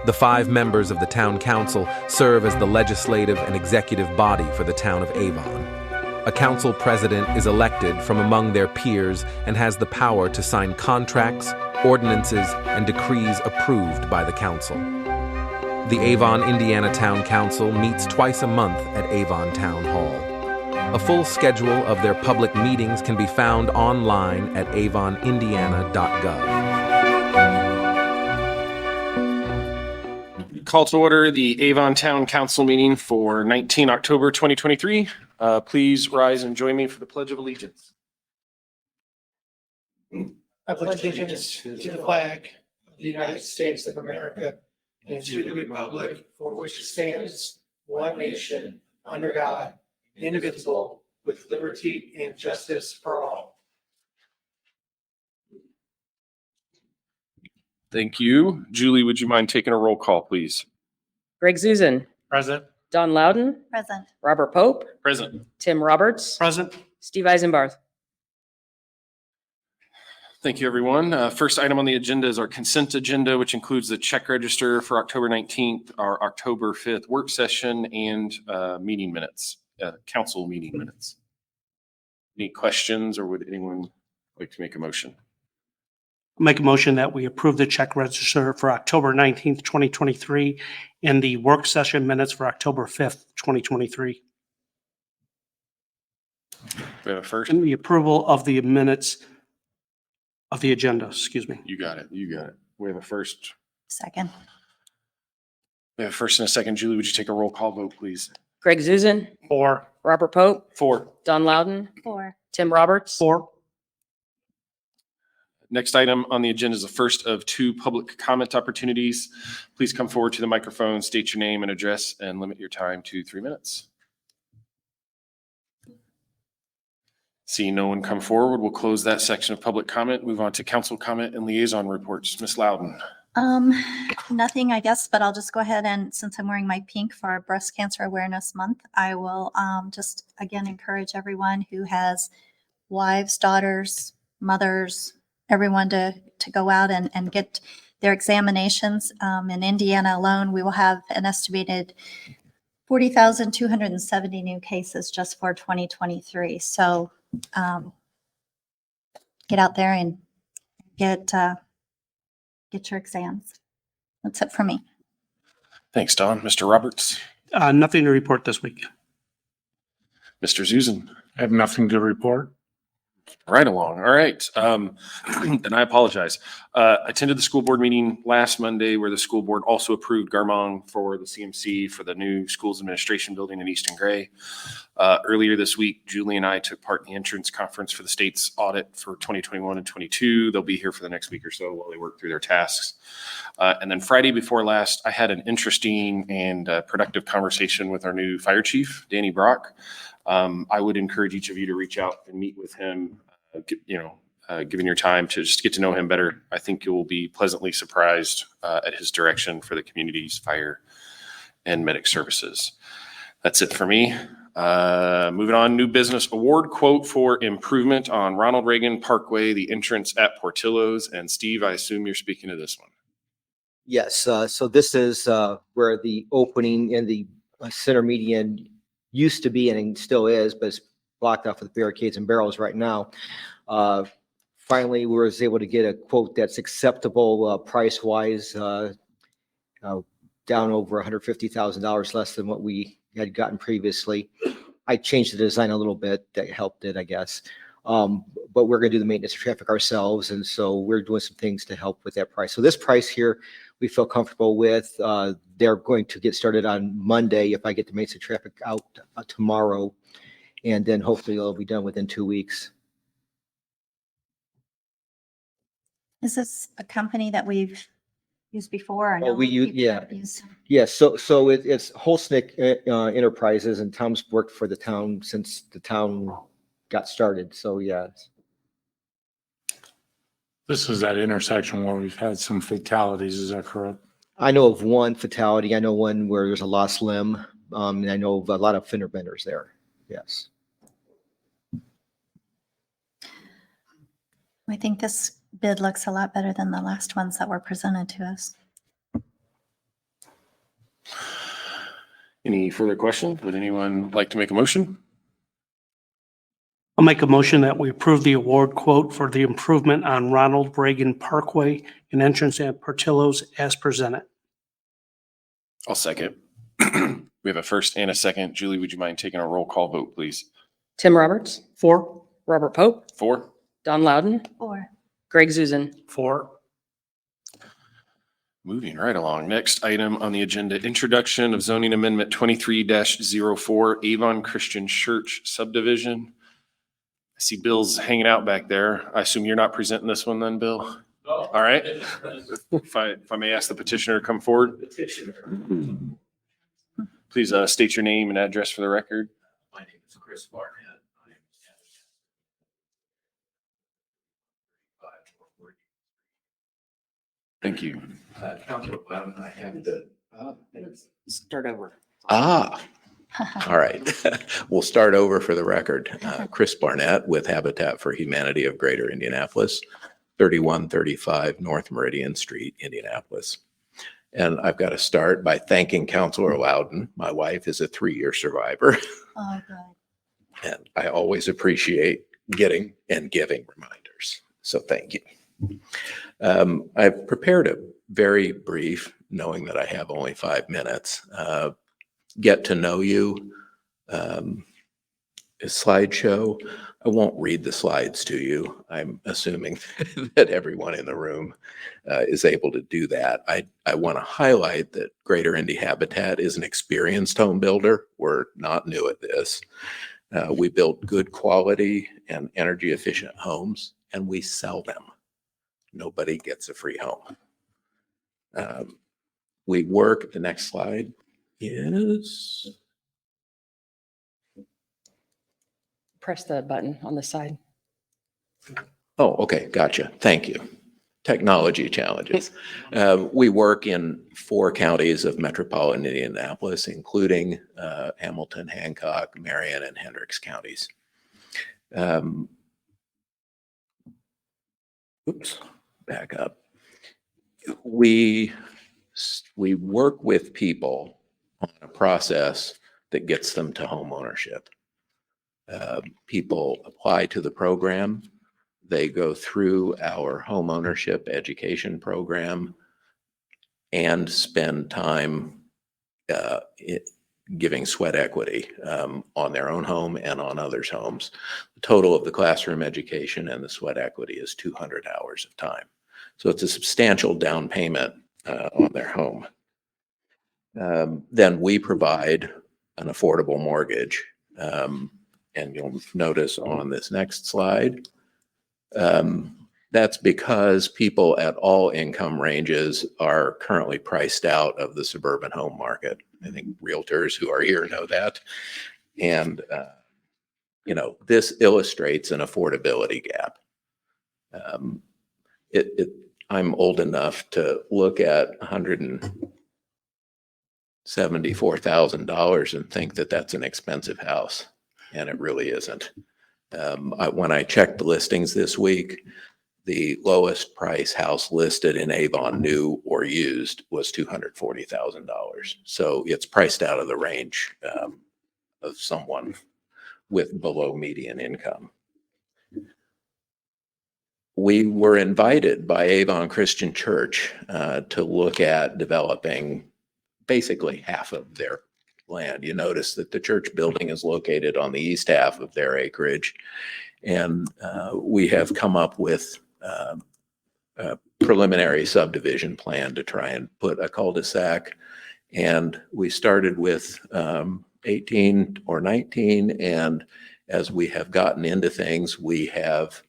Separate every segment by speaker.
Speaker 1: The 5 members of the town council serve as the legislative and executive body for the town of Avon. A council president is elected from among their peers and has the power to sign contracts, ordinances, and decrees approved by the council. The Avon Indiana Town Council meets twice a month at Avon Town Hall. A full schedule of their public meetings can be found online at avonindiana.gov.
Speaker 2: Call to order the Avon Town Council meeting for 19 October 2023. Please rise and join me for the Pledge of Allegiance.
Speaker 3: I pledge allegiance to the flag of the United States of America and to the republic for which it stands, one nation, under God, indivisible, with liberty and justice for all.
Speaker 2: Thank you. Julie, would you mind taking a roll call, please?
Speaker 4: Greg Zuzen,
Speaker 3: Present.
Speaker 4: Don Loudon,
Speaker 5: Present.
Speaker 4: Robert Pope,
Speaker 2: Present.
Speaker 4: Tim Roberts,
Speaker 3: Present.
Speaker 4: Steve Eisenbarth.
Speaker 2: Thank you, everyone. First item on the agenda is our consent agenda, which includes the check register for October 19th, our October 5th work session, and meeting minutes, council meeting minutes. Any questions, or would anyone like to make a motion?
Speaker 3: Make a motion that we approve the check register for October 19th, 2023, and the work session minutes for October 5th, 2023.
Speaker 2: We have a first.
Speaker 3: And the approval of the minutes of the agenda, excuse me.
Speaker 2: You got it. You got it. We have a first.
Speaker 5: Second.
Speaker 2: We have a first and a second. Julie, would you take a roll call vote, please?
Speaker 4: Greg Zuzen,
Speaker 3: 4.
Speaker 4: Robert Pope,
Speaker 2: 4.
Speaker 4: Don Loudon,
Speaker 5: 4.
Speaker 4: Tim Roberts.
Speaker 3: 4.
Speaker 2: Next item on the agenda is the first of 2 public comment opportunities. Please come forward to the microphone, state your name and address, and limit your time to 3 minutes. Seeing no one come forward, we'll close that section of public comment, move on to council comment and liaison reports. Ms. Loudon.
Speaker 5: Nothing, I guess, but I'll just go ahead and since I'm wearing my pink for our Breast Cancer Awareness Month, I will just again encourage everyone who has wives, daughters, mothers, everyone to go out and get their examinations. In Indiana alone, we will have an estimated 40,270 new cases just for 2023. So get out there and get your exams. That's it for me.
Speaker 2: Thanks, Don. Mr. Roberts.
Speaker 3: Nothing to report this week.
Speaker 2: Mr. Zuzen.
Speaker 6: I have nothing to report.
Speaker 2: Right along. All right. Then I apologize. Attended the school board meeting last Monday where the school board also approved Garmong for the CMC for the new schools administration building in Easton Gray. Earlier this week, Julie and I took part in the entrance conference for the state's audit for 2021 and 22. They'll be here for the next week or so while they work through their tasks. And then Friday before last, I had an interesting and productive conversation with our new fire chief, Danny Brock. I would encourage each of you to reach out and meet with him, given your time to just get to know him better. I think you will be pleasantly surprised at his direction for the community's fire and medic services. That's it for me. Moving on, new business award quote for improvement on Ronald Reagan Parkway, the entrance at Portillo's. And Steve, I assume you're speaking to this one.
Speaker 7: Yes, so this is where the opening in the center median used to be and still is, but it's blocked off with barricades and barrels right now. Finally, we were able to get a quote that's acceptable price-wise, down over $150,000 less than what we had gotten previously. I changed the design a little bit. That helped it, I guess. But we're going to do the maintenance of traffic ourselves, and so we're doing some things to help with that price. So this price here, we feel comfortable with. They're going to get started on Monday if I get the maintenance of traffic out tomorrow, and then hopefully it'll be done within 2 weeks.
Speaker 5: Is this a company that we've used before? Or
Speaker 7: Oh, we use,
Speaker 5: people
Speaker 7: yeah.
Speaker 5: have used?
Speaker 7: Yes, so it's Holsnick Enterprises, and Tom's worked for the town since the town got started, so yeah.
Speaker 6: This is that intersection where we've had some fatalities, is that correct?
Speaker 7: I know of one fatality. I know one where there's a lost limb, and I know of a lot of fender benders there, yes.
Speaker 5: I think this bid looks a lot better than the last ones that were presented to us.
Speaker 2: Any further questions? Would anyone like to make a motion?
Speaker 8: I'll make a motion that we approve the award quote for the improvement on Ronald Reagan Parkway and entrance at Portillo's as presented.
Speaker 2: I'll second. We have a first and a second. Julie, would you mind taking a roll call vote, please?
Speaker 4: Tim Roberts,
Speaker 8: 4.
Speaker 4: Robert Pope,
Speaker 2: 4.
Speaker 4: Don Loudon,
Speaker 5: Or,
Speaker 4: Greg Zuzen.
Speaker 8: 4.
Speaker 2: Moving right along. Next item on the agenda, introduction of zoning amendment 23-04 Avon Christian Church subdivision. I see Bill's hanging out back there. I assume you're not presenting this one then, Bill? All right. If I may ask the petitioner to come forward. Please state your name and address for the record.
Speaker 9: My name is Chris Barnett. I am
Speaker 2: Thank you.
Speaker 9: Councilor Bowden, I have the,
Speaker 4: Start over.
Speaker 10: All right. We'll start over for the record. Chris Barnett with Habitat for Humanity of Greater Indianapolis, 3135 North Meridian Street, Indianapolis. And I've got to start by thanking Councilor Loudon. My wife is a 3-year survivor,
Speaker 5: oh, good.
Speaker 10: and I always appreciate getting and giving reminders. So thank you. I've prepared a very brief, knowing that I have only 5 minutes, get to know you slideshow. I won't read the slides to you. I'm assuming that everyone in the room is able to do that. I want to highlight that Greater Indy Habitat is an experienced home builder. We're not new at this. We build good quality and energy efficient homes, and we sell them. Nobody gets a free home. We work, the next slide is,
Speaker 4: Press the button on the side.
Speaker 10: oh, okay, gotcha. Thank you. Technology challenges. We work in 4 counties of metropolitan Indianapolis, including Hamilton, Hancock, Marion, and Hendricks counties. Oops, back up. We work with people on a process that gets them to home ownership. People apply to the program. They go through our home ownership education program and spend time giving sweat equity on their own home and on others' homes. The total of the classroom education and the sweat equity is 200 hours of time. So it's a substantial down payment on their home. Then we provide an affordable mortgage. And you'll notice on this next slide, that's because people at all income ranges are currently priced out of the suburban home market. I think realtors who are here know that. And, this illustrates an affordability gap. I'm old enough to look at $174,000 and think that that's an expensive house. And it really isn't. When I checked the listings this week, the lowest price house listed in Avon, new or used, was $240,000. So it's priced out of the range of someone with below median income. We were invited by Avon Christian Church to look at developing basically half of their land. You notice that the church building is located on the east half of their acreage. And we have come up with a preliminary subdivision plan to try and put a cul-de-sac. And we started with 18 or 19. And as we have gotten into things, we have,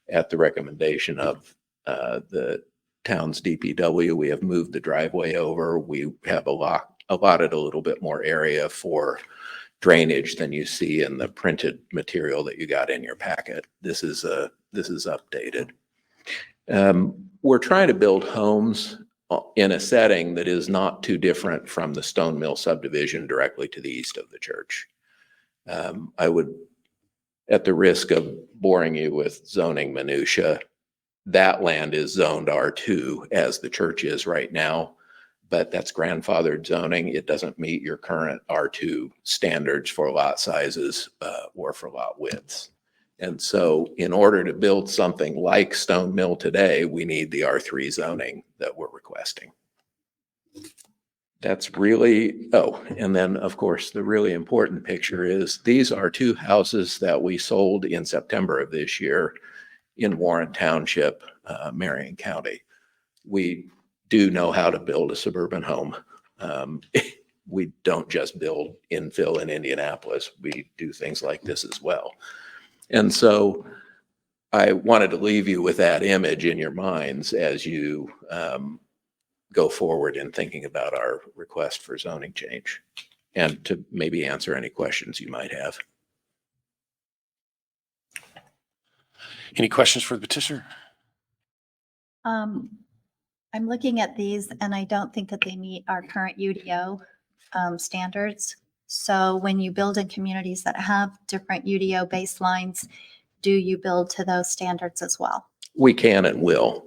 Speaker 10: at the recommendation of the town's DPW, we have moved the driveway over. We have allotted a little bit more area for drainage than you see in the printed material that you got in your packet. This is updated. We're trying to build homes in a setting that is not too different from the Stone Mill subdivision directly to the east of the church. I would, at the risk of boring you with zoning minutia, that land is zoned R2 as the church is right now. but that's grandfathered zoning. It doesn't meet your current R2 standards for lot sizes or for lot widths. And so in order to build something like Stone Mill today, we need the R3 zoning that we're requesting. That's really, oh, and then of course, the really important picture is these are two houses that we sold in September of this year in Warren Township, Marion County. We do know how to build a suburban home. We don't just build infill in Indianapolis. We do things like this as well. And so I wanted to leave you with that image in your minds as you go forward in thinking about our request for zoning change, and to maybe answer any questions you might have.
Speaker 2: Any questions for the petitioner?
Speaker 5: I'm looking at these and I don't think that they meet our current UDO standards. So when you build in communities that have different UDO baselines, do you build to those standards as well?
Speaker 10: We can and will.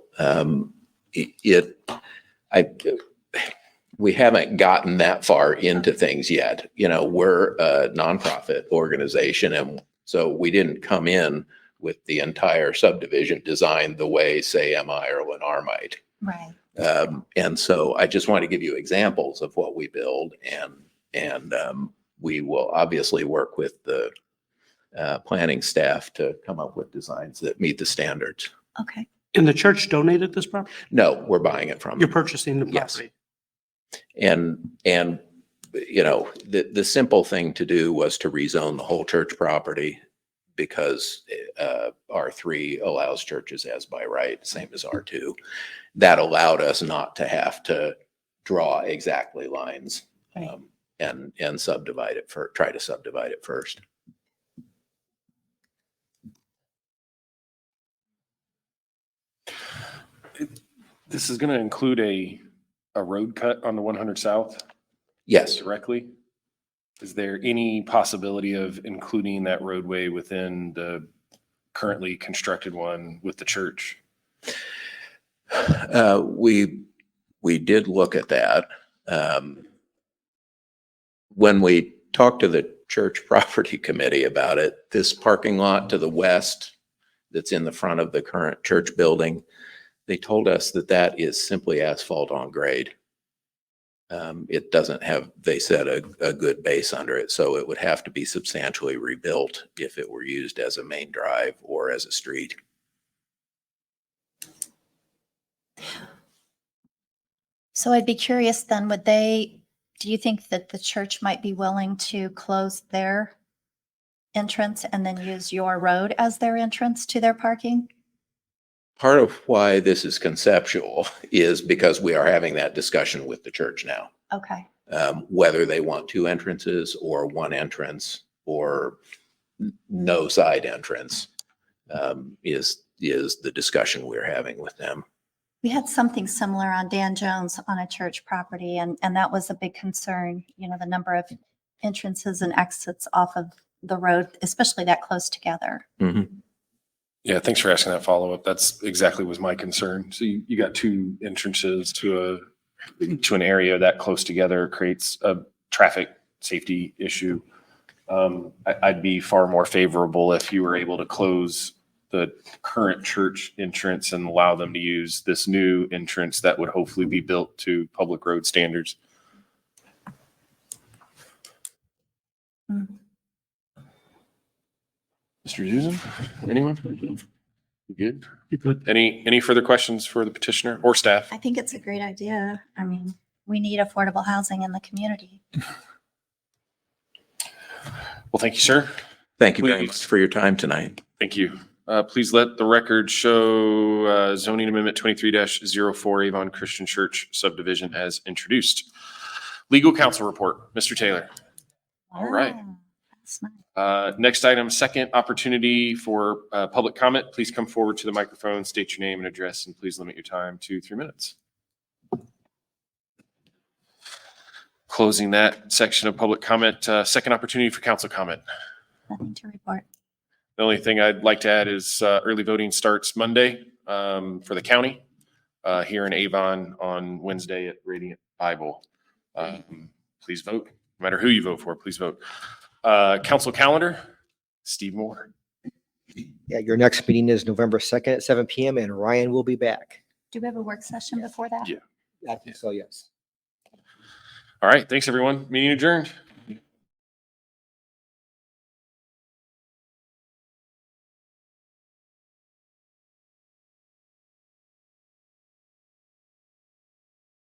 Speaker 10: We haven't gotten that far into things yet. You know, we're a nonprofit organization, and so we didn't come in with the entire subdivision designed the way, say, MI or Lennar might.
Speaker 5: Right.
Speaker 10: And so I just want to give you examples of what we build, and we will obviously work with the planning staff to come up with designs that meet the standards.
Speaker 5: Okay.
Speaker 8: And the church donated this property?
Speaker 10: No, we're buying it from
Speaker 8: You're
Speaker 10: them.
Speaker 8: purchasing the
Speaker 10: Yes.
Speaker 8: property?
Speaker 10: And you know, the simple thing to do was to rezone the whole church property, because R3 allows churches as by right, same as R2. That allowed us not to have to draw exactly lines
Speaker 5: Right.
Speaker 10: and subdivide it try to subdivide it first.
Speaker 2: This is going to include a road cut on the 100 South
Speaker 10: Yes.
Speaker 2: directly. Is there any possibility of including that roadway within the currently constructed one with the church?
Speaker 10: We did look at that. When we talked to the church property committee about it, this parking lot to the west that's in the front of the current church building, they told us that that is simply asphalt on grade. It doesn't have, they said, a good base under it, so it would have to be substantially rebuilt if it were used as a main drive or as a street.
Speaker 5: So I'd be curious then, do you think that the church might be willing to close their entrance and then use your road as their entrance to their parking?
Speaker 10: Part of why this is conceptual is because we are having that discussion with the church now.
Speaker 5: Okay.
Speaker 10: Whether they want two entrances or one entrance or no side entrance is the discussion we're having with them.
Speaker 5: We had something similar on Dan Jones on a church property, and that was a big concern, you know, the number of entrances and exits off of the road, especially that close together.
Speaker 10: Mm-hmm.
Speaker 2: Yeah, thanks for asking that follow-up. That's exactly was my concern. So you got two entrances to an area that close together, creates a traffic safety issue. I'd be far more favorable if you were able to close the current church entrance and allow them to use this new entrance that would hopefully be built to public road standards.
Speaker 5: Mm.
Speaker 2: Mr. Susan, anyone? You good?
Speaker 8: You good?
Speaker 2: Any further questions for the petitioner or staff?
Speaker 5: I think it's a great idea. I mean, we need affordable housing in the community.
Speaker 2: Well, thank you, sir.
Speaker 10: Thank you very
Speaker 2: Please.
Speaker 10: much for your time tonight.
Speaker 2: Thank you. Please let the record show zoning amendment 23-04 Avon Christian Church subdivision as introduced. Legal counsel report, Mr. Taylor. All right.
Speaker 5: Wow, that's nice.
Speaker 2: Next item, second opportunity for public comment. Please come forward to the microphone, state your name and address, and please limit your time to 3 minutes. Closing that section of public comment, second opportunity for council comment.
Speaker 5: Nothing to report.
Speaker 2: The only thing I'd like to add is early voting starts Monday for the county. here in Avon on Wednesday at Radiant Bible. Please vote. No matter who you vote for, please vote. Council calendar, Steve Moore.
Speaker 7: Yeah, your next meeting is November 2nd at 7 PM and Ryan will be back.
Speaker 5: Do we have a work session before that?
Speaker 2: Yeah.
Speaker 7: I think so, yes.
Speaker 2: All right. Thanks, everyone. Meeting adjourned.